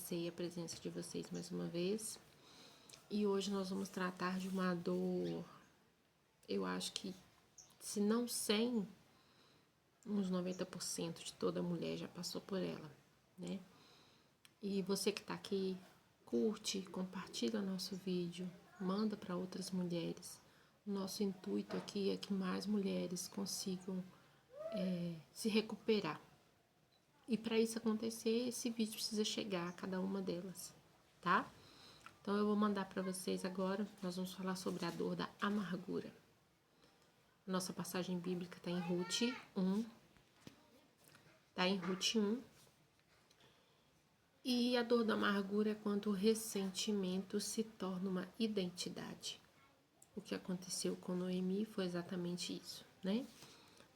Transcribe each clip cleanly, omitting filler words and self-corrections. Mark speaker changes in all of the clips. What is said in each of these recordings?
Speaker 1: agradecei a presença de vocês mais uma vez. E hoje nós vamos tratar de uma dor, eu acho que, se não 100, uns 90% de toda mulher já passou por ela, né? E você que tá aqui, curte, compartilha nosso vídeo, manda para outras mulheres. O nosso intuito aqui é que mais mulheres consigam se recuperar. E para isso acontecer, esse vídeo precisa chegar a cada uma delas, tá? Então eu vou mandar para vocês agora, nós vamos falar sobre a dor da amargura. Nossa passagem bíblica está em Ruth 1. E a dor da amargura é quando o ressentimento se torna uma identidade. O que aconteceu com Noemi foi exatamente isso, né?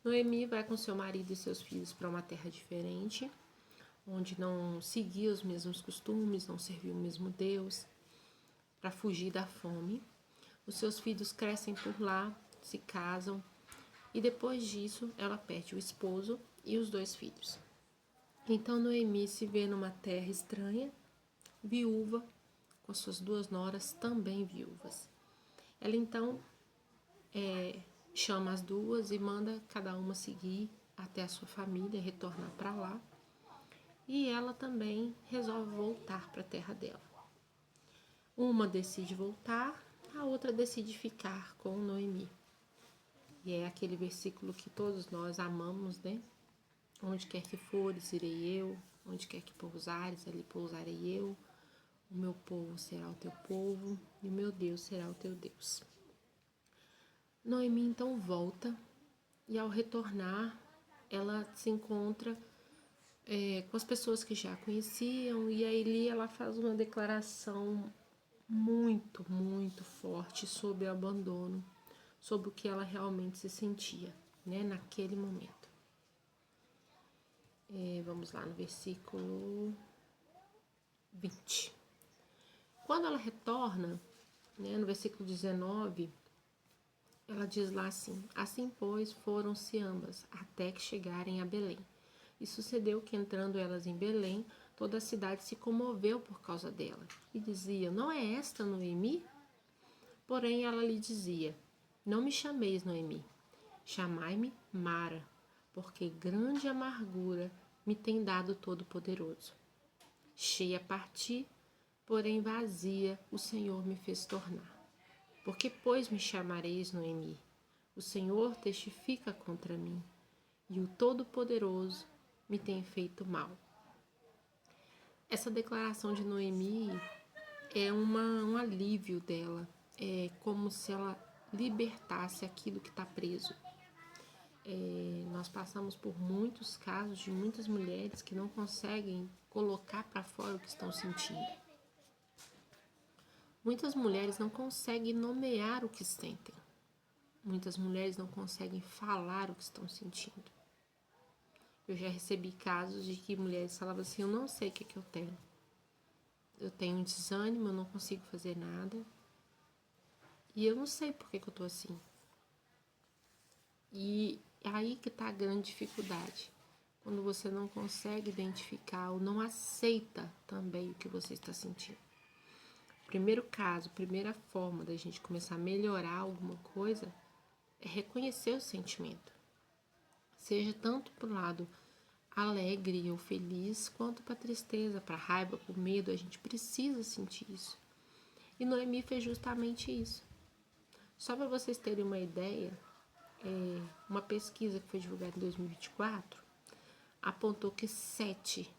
Speaker 1: Noemi vai com seu marido e seus filhos para uma terra diferente, onde não seguia os mesmos costumes, não servia o mesmo Deus, para fugir da fome. Os seus filhos crescem por lá, se casam, e depois disso ela perde o esposo e os 2 filhos. Então Noemi se vê numa terra estranha, viúva, com suas 2 noras também viúvas. Ela então chama as 2 e manda cada uma seguir até a sua família, retornar para lá. E ela também resolve voltar para a terra dela. Uma decide voltar, a outra decide ficar com Noemi. E é aquele versículo que todos nós amamos, né? Onde quer que fores, irei eu. Onde quer que pousares, ali pousarei eu. O meu povo será o teu povo e o meu Deus será o teu Deus. Noemi então volta e ao retornar, ela se encontra com as pessoas que já conheciam e aí ela faz uma declaração muito, muito forte sobre o abandono, sobre o que ela realmente se sentia, né, naquele momento. Vamos lá no versículo 20. Quando ela retorna, né, no versículo 19, ela diz lá assim: assim, pois, foram-se ambas, até que chegarem a Belém. E sucedeu que, entrando elas em Belém, toda a cidade se comoveu por causa dela. E dizia: não é esta Noemi? Porém, ela lhe dizia: não me chameis Noemi, chamai-me Mara, porque grande amargura me tem dado Todo-Poderoso. Cheia parti, porém vazia o Senhor me fez tornar. Porque, pois, me chamareis Noemi? O Senhor testifica contra mim, e o Todo-Poderoso me tem feito mal. Essa declaração de Noemi é um alívio dela. É como se ela libertasse aquilo que está preso. Nós passamos por muitos casos de muitas mulheres que não conseguem colocar para fora o que estão sentindo. Muitas mulheres não conseguem nomear o que sentem. Muitas mulheres não conseguem falar o que estão sentindo. Eu já recebi casos de que mulheres falavam assim: eu não sei o que eu tenho. Eu tenho um desânimo, eu não consigo fazer nada. E eu não sei por que eu tô assim. E é aí que tá a grande dificuldade. Quando você não consegue identificar ou não aceita também o que você está sentindo. Primeiro caso, primeira forma da gente começar a melhorar alguma coisa é reconhecer o sentimento. Seja tanto para o lado alegre ou feliz, quanto para tristeza, para raiva, para medo, a gente precisa sentir isso. E Noemi fez justamente isso. Só para vocês terem uma ideia, uma pesquisa que foi divulgada em 2024 apontou que 7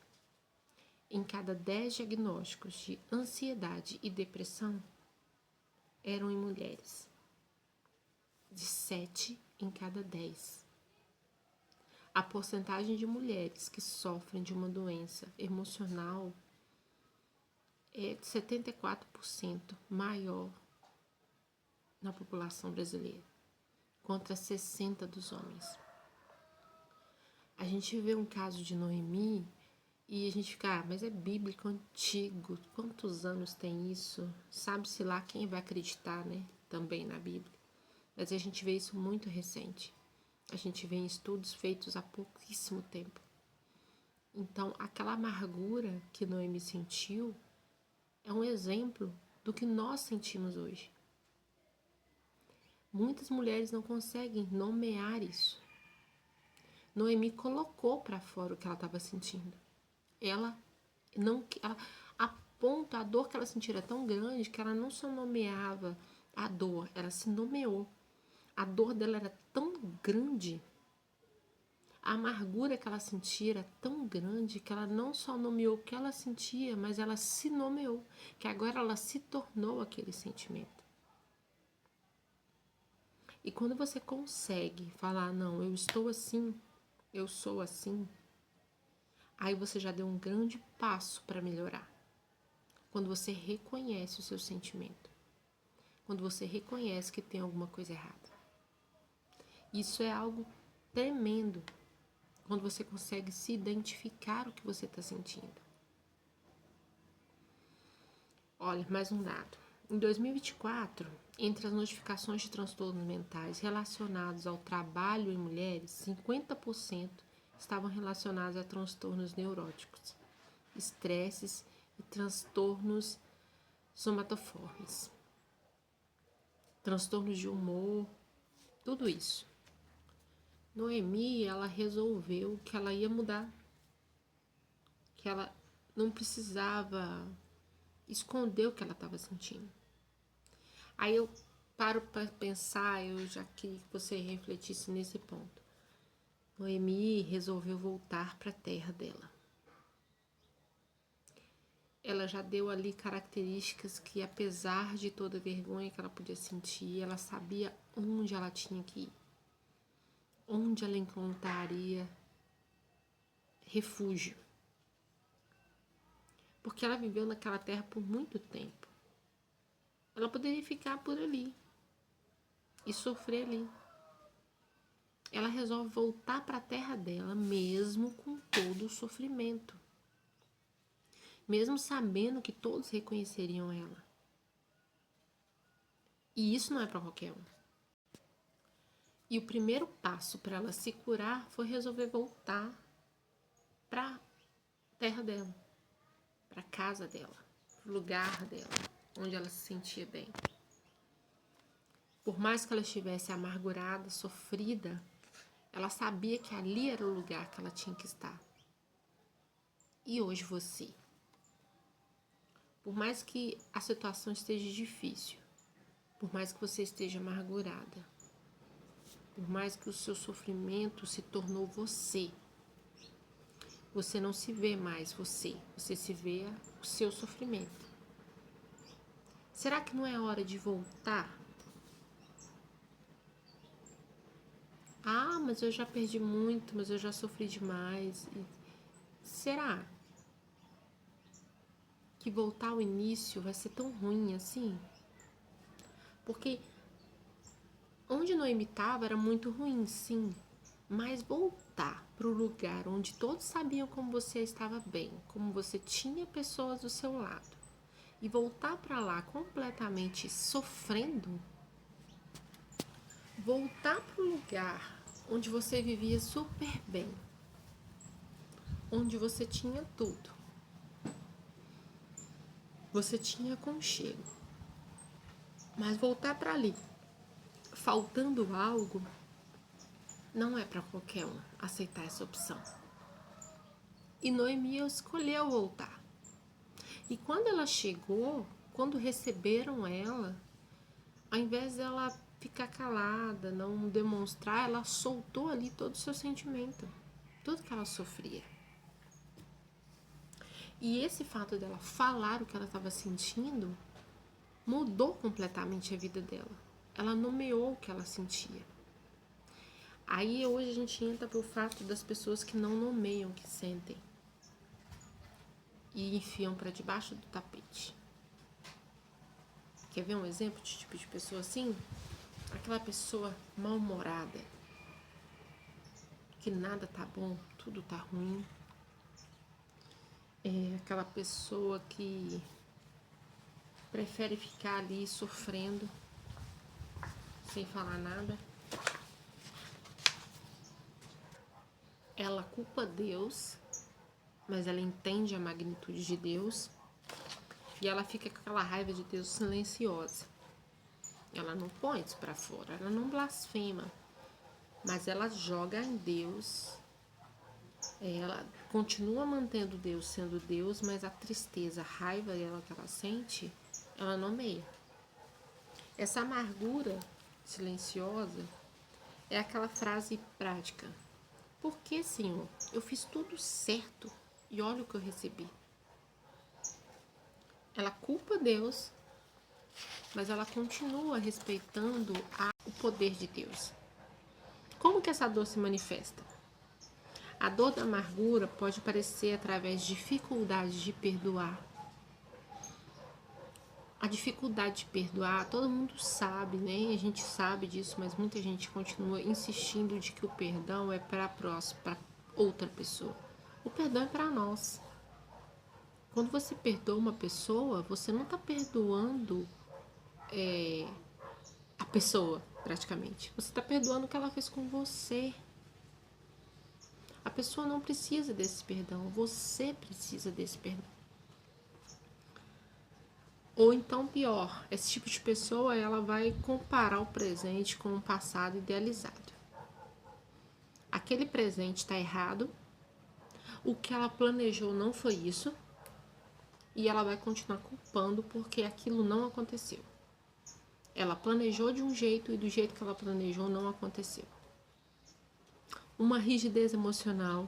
Speaker 1: em cada 10 diagnósticos de ansiedade e depressão eram em mulheres. De 7 em cada 10. A porcentagem de mulheres que sofrem de uma doença emocional é 74% maior na população brasileira, contra 60% dos homens. A gente vê um caso de Noemi e a gente fica, mas é bíblico, antigo, quantos anos tem isso? Sabe-se lá quem vai acreditar, né? Também na Bíblia. Mas a gente vê isso muito recente. A gente vê em estudos feitos há pouquíssimo tempo. Então, aquela amargura que Noemi sentiu é um exemplo do que nós sentimos hoje. Muitas mulheres não conseguem nomear isso. Noemi colocou para fora o que ela estava sentindo. Ela a dor que ela sentia era tão grande que ela não só nomeava a dor, ela se nomeou. A dor dela era tão grande, a amargura que ela sentia era tão grande que ela não só nomeou o que ela sentia, mas ela se nomeou, que agora ela se tornou aquele sentimento. E quando você consegue falar, não, eu estou assim, eu sou assim, aí você já deu um grande passo para melhorar. Quando você reconhece o seu sentimento. Quando você reconhece que tem alguma coisa errada. Isso é algo tremendo. Quando você consegue se identificar o que você está sentindo. Olha, mais um dado. Em 2024, entre as notificações de transtornos mentais relacionados ao trabalho em mulheres, 50% estavam relacionados a transtornos neuróticos, estresses e transtornos somatoformes, transtornos de humor, tudo isso. Noemi, ela resolveu que ela ia mudar, que ela não precisava esconder o que ela estava sentindo. Aí eu paro para pensar, eu já queria que você refletisse nesse ponto. Noemi resolveu voltar para a terra dela. Ela já deu ali características que, apesar de toda a vergonha que ela podia sentir, ela sabia onde ela tinha que ir, onde ela encontraria refúgio. Porque ela viveu naquela terra por muito tempo. Ela poderia ficar por ali e sofrer ali. Ela resolve voltar para a terra dela, mesmo com todo o sofrimento. Mesmo sabendo que todos reconheceriam ela. E isso não é para qualquer um. E o primeiro passo para ela se curar foi resolver voltar para a terra dela, para a casa dela, para o lugar dela, onde ela se sentia bem. Por mais que ela estivesse amargurada, sofrida, ela sabia que ali era o lugar que ela tinha que estar. E hoje você? Por mais que a situação esteja difícil, por mais que você esteja amargurada, por mais que o seu sofrimento se tornou você, você não se vê mais você se vê o seu sofrimento. Será que não é hora de voltar? Ah, mas eu já perdi muito, mas eu já sofri demais. Será que voltar ao início vai ser tão ruim assim? Porque onde Noemi estava era muito ruim, sim. Mas voltar para o lugar onde todos sabiam como você estava bem, como você tinha pessoas do seu lado, e voltar para lá completamente sofrendo, voltar para o lugar onde você vivia super bem, onde você tinha tudo, você tinha aconchego, mas voltar para ali, faltando algo, não é para qualquer um aceitar essa opção. E Noemi escolheu voltar. E quando ela chegou, quando receberam ela, ao invés dela ficar calada, não demonstrar, ela soltou ali todo o seu sentimento, tudo que ela sofria. E esse fato dela falar o que ela estava sentindo mudou completamente a vida dela. Ela nomeou o que ela sentia. Aí hoje a gente entra pro fato das pessoas que não nomeiam o que sentem e enfiam para debaixo do tapete. Quer ver um exemplo de tipo de pessoa assim? Aquela pessoa mal-humorada, que nada tá bom, tudo tá ruim. É aquela pessoa que prefere ficar ali sofrendo, sem falar nada. Ela culpa Deus mas ela entende a magnitude de Deus e ela fica com aquela raiva de Deus silenciosa. Ela não põe isso para fora, ela não blasfema, mas ela joga em Deus. Ela continua mantendo Deus sendo Deus, mas a tristeza, a raiva dela que ela sente, ela nomeia. Essa amargura silenciosa é aquela frase prática. Por que, Senhor? Eu fiz tudo certo e olha o que eu recebi. Ela culpa Deus, mas ela continua respeitando o poder de Deus. Como que essa dor se manifesta? A dor da amargura pode aparecer através de dificuldade de perdoar. A dificuldade de perdoar, todo mundo sabe, né? A gente sabe disso, mas muita gente continua insistindo de que o perdão é para outra pessoa. O perdão é para nós. Quando você perdoa uma pessoa, você não está perdoando a pessoa, praticamente. Você está perdoando o que ela fez com você. A pessoa não precisa desse perdão, você precisa desse perdão. Ou então pior, esse tipo de pessoa ela vai comparar o presente com o passado idealizado. Aquele presente está errado, o que ela planejou não foi isso, e ela vai continuar culpando porque aquilo não aconteceu. Ela planejou de um jeito e do jeito que ela planejou não aconteceu. Uma rigidez emocional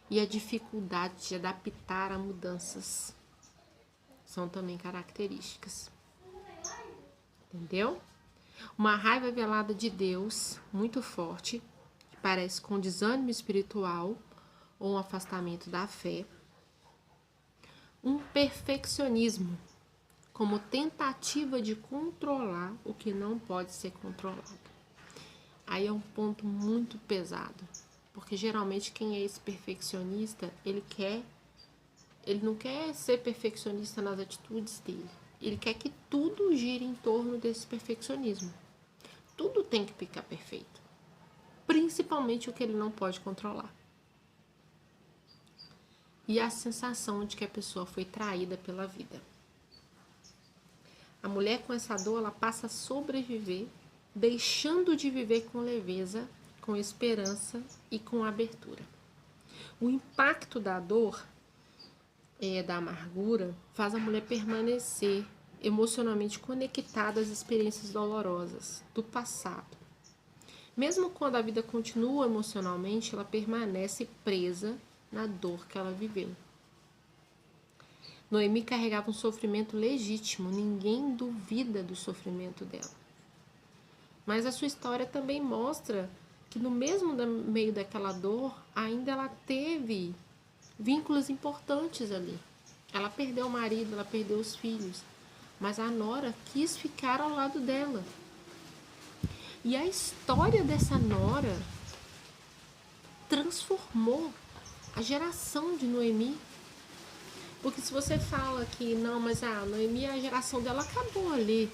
Speaker 1: e a dificuldade de adaptar a mudanças são também características. Entendeu? Uma raiva velada de Deus muito forte, que parece com desânimo espiritual ou um afastamento da fé. Um perfeccionismo, como tentativa de controlar o que não pode ser controlado. Aí é um ponto muito pesado, porque geralmente quem é esse perfeccionista, ele não quer ser perfeccionista nas atitudes dele. Ele quer que tudo gire em torno desse perfeccionismo. Tudo tem que ficar perfeito, principalmente o que ele não pode controlar. E a sensação de que a pessoa foi traída pela vida. A mulher com essa dor, ela passa a sobreviver, deixando de viver com leveza, com esperança e com abertura. O impacto da dor, da amargura, faz a mulher permanecer emocionalmente conectada às experiências dolorosas do passado. Mesmo quando a vida continua emocionalmente, ela permanece presa na dor que ela viveu. Noemi carregava um sofrimento legítimo, ninguém duvida do sofrimento dela. Mas a sua história também mostra que no mesmo meio daquela dor, ainda ela teve vínculos importantes ali. Ela perdeu o marido, ela perdeu os filhos, mas a nora quis ficar ao lado dela. E a história dessa nora transformou a geração de Noemi. Porque se você fala que não, mas a Noemi, a geração dela acabou ali.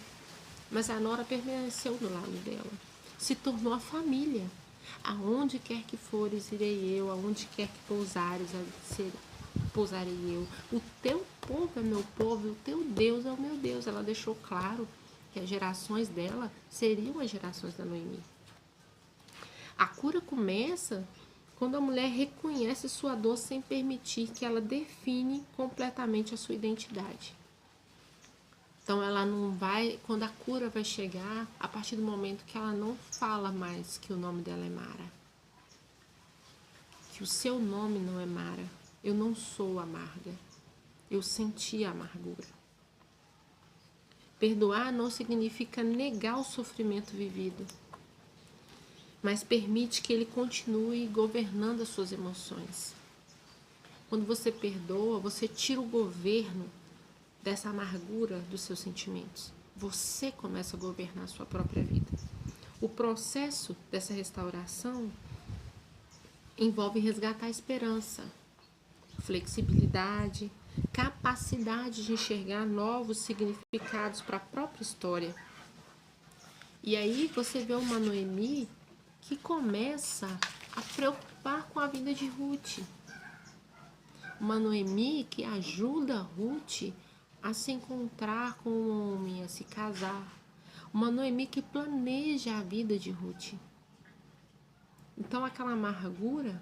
Speaker 1: Mas a nora permaneceu do lado dela. Se tornou a família. Aonde quer que fores, irei eu. Aonde quer que pousares, pousarei eu. O teu povo é meu povo, o teu Deus é o meu Deus. Ela deixou claro que as gerações dela seriam as gerações da Noemi. A cura começa quando a mulher reconhece sua dor sem permitir que ela define completamente a sua identidade. Então ela não vai, quando a cura vai chegar, a partir do momento que ela não fala mais que o nome dela é Mara. Que o seu nome não é Mara. Eu não sou amarga. Eu senti a amargura. Perdoar não significa negar o sofrimento vivido, mas permite que ele continue governando as suas emoções. Quando você perdoa, você tira o governo dessa amargura dos seus sentimentos. Você começa a governar a sua própria vida. O processo dessa restauração envolve resgatar a esperança, flexibilidade, capacidade de enxergar novos significados para a própria história. E aí você vê uma Noemi que começa a preocupar com a vida de Ruth. Uma Noemi que ajuda Ruth a se encontrar com um homem, a se casar. Uma Noemi que planeja a vida de Ruth. Então aquela amargura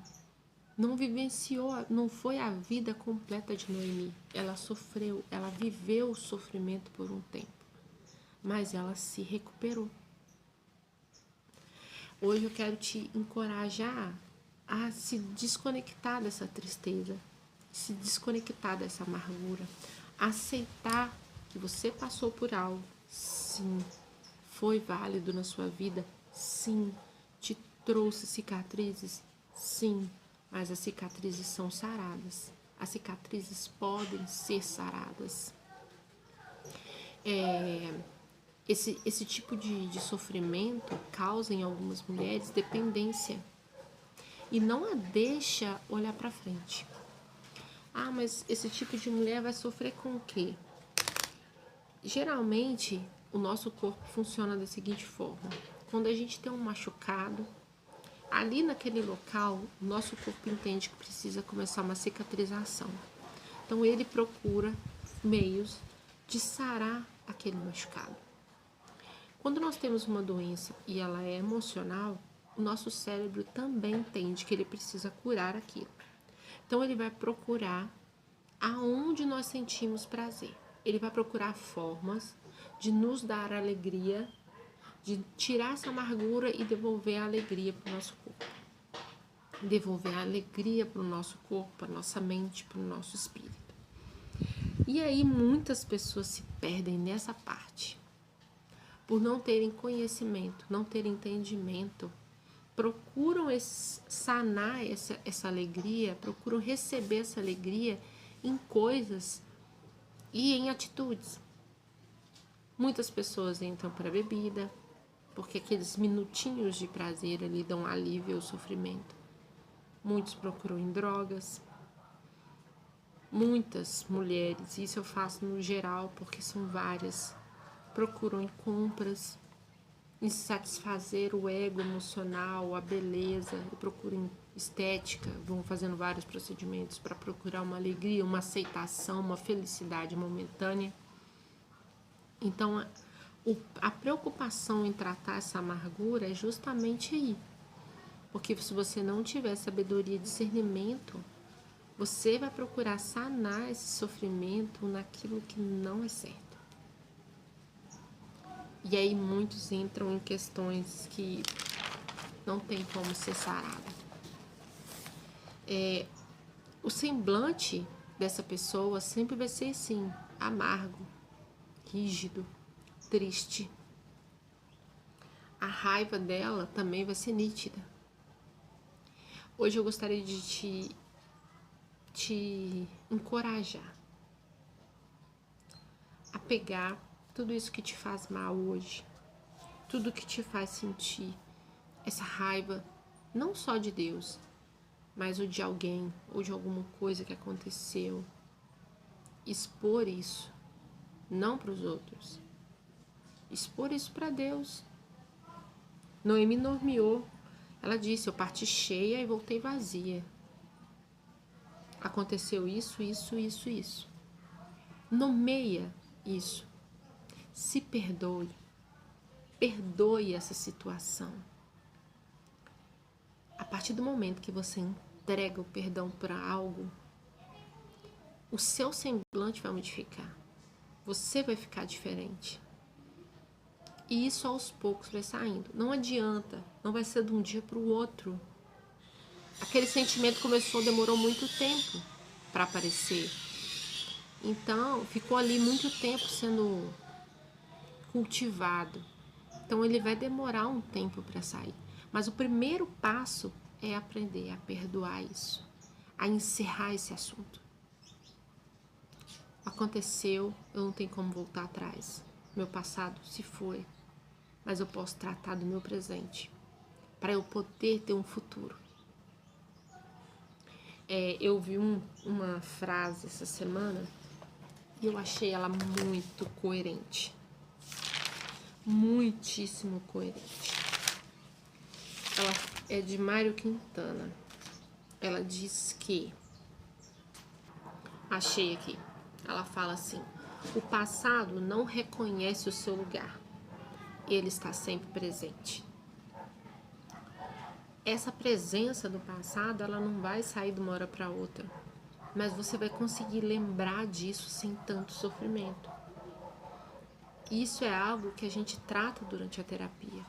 Speaker 1: não vivenciou, não foi a vida completa de Noemi. Ela sofreu, ela viveu o sofrimento por um tempo, mas ela se recuperou. Hoje eu quero te encorajar a se desconectar dessa tristeza, se desconectar dessa amargura, aceitar que você passou por algo, sim, foi válido na sua vida, sim, te trouxe cicatrizes, sim, mas as cicatrizes são saradas, as cicatrizes podem ser saradas. Esse tipo de sofrimento causa em algumas mulheres dependência e não a deixa olhar para frente. Ah, mas esse tipo de mulher vai sofrer com o quê? Geralmente, o nosso corpo funciona da seguinte forma. Quando a gente tem um machucado, ali naquele local, o nosso corpo entende que precisa começar uma cicatrização. Então, ele procura meios de sarar aquele machucado. Quando nós temos uma doença e ela é emocional, o nosso cérebro também entende que ele precisa curar aquilo. Então, ele vai procurar aonde nós sentimos prazer. Ele vai procurar formas de nos dar alegria, de tirar essa amargura e devolver a alegria para o nosso corpo. Devolver a alegria para o nosso corpo, para a nossa mente, para o nosso espírito. E aí muitas pessoas se perdem nessa parte. Por não terem conhecimento, não terem entendimento, procuram sanar essa alegria, procuram receber essa alegria em coisas e em atitudes. Muitas pessoas entram para a bebida, porque aqueles minutinhos de prazer ali dão alívio ao sofrimento. Muitos procuram em drogas. Muitas mulheres, isso eu faço no geral porque são várias, procuram em compras, em satisfazer o ego emocional, a beleza, procuram em estética, vão fazendo vários procedimentos para procurar uma alegria, uma aceitação, uma felicidade momentânea. Então, a preocupação em tratar essa amargura é justamente aí. Porque se você não tiver sabedoria e discernimento, você vai procurar sanar esse sofrimento naquilo que não é certo. E aí muitos entram em questões que não tem como ser sarado. O semblante dessa pessoa sempre vai ser assim, amargo, rígido, triste. A raiva dela também vai ser nítida. Hoje eu gostaria de te encorajar a pegar tudo isso que te faz mal hoje, tudo que te faz sentir essa raiva, não só de Deus, mas o de alguém ou de alguma coisa que aconteceu, expor isso, não para os outros, expor isso para Deus. Noemi nomeou, ela disse, eu parti cheia e voltei vazia. Aconteceu isso, isso, isso, isso. Nomeia isso. Se perdoe. Perdoe essa situação. A partir do momento que você entrega o perdão para algo, o seu semblante vai modificar. Você vai ficar diferente. E isso aos poucos vai saindo. Não adianta, não vai ser de um dia para o outro. Aquele sentimento demorou muito tempo para aparecer. Então, ficou ali muito tempo sendo cultivado. Então, ele vai demorar um tempo para sair. Mas o primeiro passo é aprender a perdoar isso, a encerrar esse assunto. Aconteceu, eu não tenho como voltar atrás. Meu passado se foi, mas eu posso tratar do meu presente, para eu poder ter um futuro. Eu vi uma frase essa semana e eu achei ela muito coerente. Muitíssimo coerente. Ela é de Mário Quintana. Ela diz que Achei aqui. Ela fala assim: o passado não reconhece o seu lugar. Ele está sempre presente. Essa presença do passado, ela não vai sair de uma hora para outra, mas você vai conseguir lembrar disso sem tanto sofrimento. Isso é algo que a gente trata durante a terapia.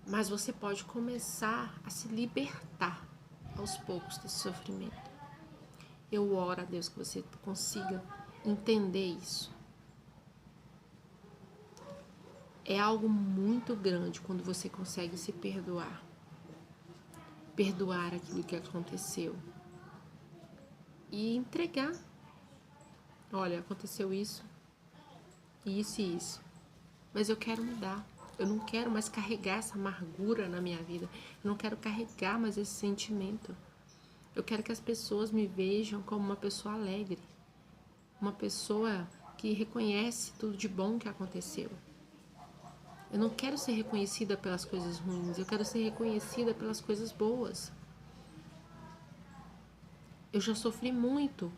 Speaker 1: Mas você pode começar a se libertar aos poucos desse sofrimento. Eu oro a Deus que você consiga entender isso. É algo muito grande quando você consegue se perdoar. Perdoar aquilo que aconteceu. E entregar. Olha, aconteceu isso, isso e isso. Mas eu quero mudar. Eu não quero mais carregar essa amargura na minha vida. Eu não quero carregar mais esse sentimento. Eu quero que as pessoas me vejam como uma pessoa alegre. Uma pessoa que reconhece tudo de bom que aconteceu. Eu não quero ser reconhecida pelas coisas ruins. Eu quero ser reconhecida pelas coisas boas. Eu já sofri muito,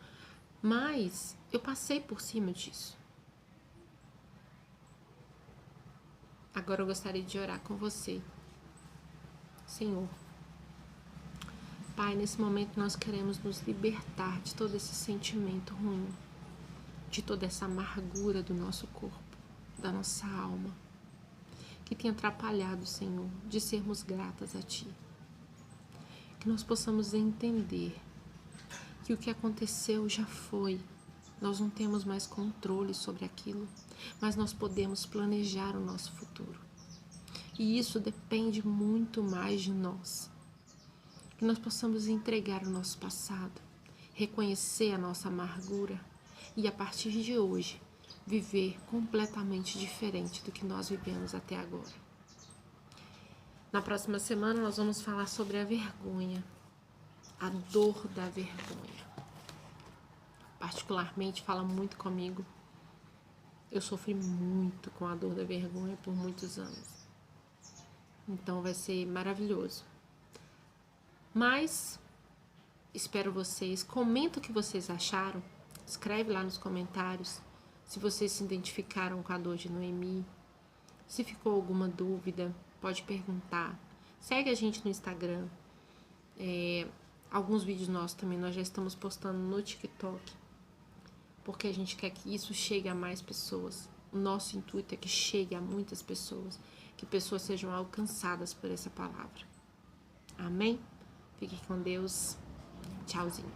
Speaker 1: mas eu passei por cima disso. Agora eu gostaria de orar com você. Senhor, Pai, nesse momento nós queremos nos libertar de todo esse sentimento ruim, de toda essa amargura do nosso corpo, da nossa alma, que tem atrapalhado, Senhor, de sermos gratas a Ti. Que nós possamos entender que o que aconteceu já foi. Nós não temos mais controle sobre aquilo, mas nós podemos planejar o nosso futuro. E isso depende muito mais de nós. Que nós possamos entregar o nosso passado, reconhecer a nossa amargura e, a partir de hoje, viver completamente diferente do que nós vivemos até agora. Na próxima semana nós vamos falar sobre a vergonha, a dor da vergonha. Particularmente fala muito comigo. Eu sofri muito com a dor da vergonha por muitos anos. Então vai ser maravilhoso. Mas espero vocês. Comenta o que vocês acharam. Escreve lá nos comentários se vocês se identificaram com a dor de Noemi. Se ficou alguma dúvida, pode perguntar. Segue a gente no Instagram. Alguns vídeos nossos também nós já estamos postando no TikTok. Porque a gente quer que isso chegue a mais pessoas. O nosso intuito é que chegue a muitas pessoas. Que pessoas sejam alcançadas por essa palavra. Amém? Fique com Deus. Tchauzinho.